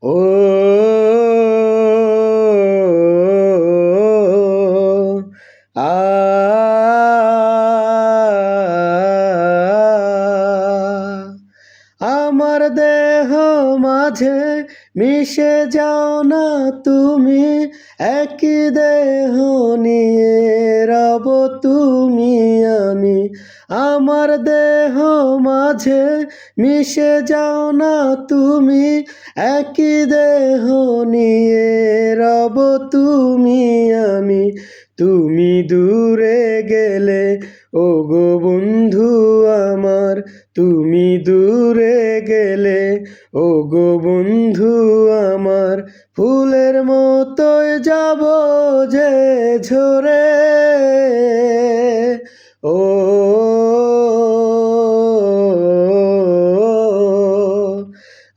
ও আ আমার দেহ মাঝে মিশে যাও না তুমি, একই দেহ নিয়ে রব তুমি আমি। আমার দেহ মাঝে মিশে যাও না তুমি, একই দেহ নিয়ে রব তুমি আমি। তুমি দূরে গেলে ওগো বন্ধু আমার, তুমি দূরে গেলে ওগো বন্ধু আমার, ফুলের মতোই যাব যে ঝরে। ও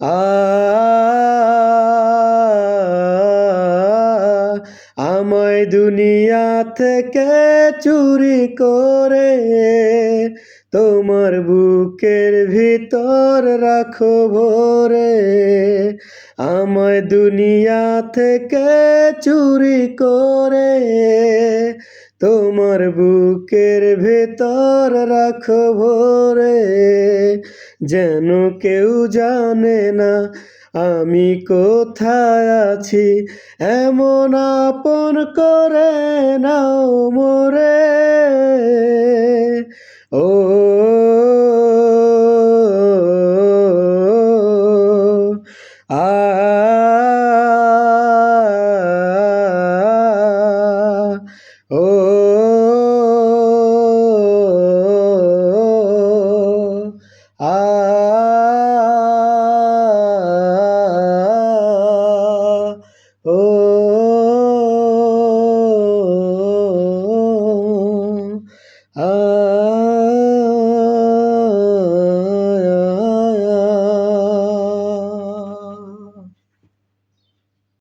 আ আমায় দুনিয়া থেকে চুরি করে তোমার বুকের ভিতর রাখো ভরে। আমায় দুনিয়া থেকে চুরি করে তোমার বুকের ভেতর রাখো ভরে। যেন কেউ জানে না আমি কোথায় আছি, এমন আপন করে নাও মোরে। ও আ ও ও আ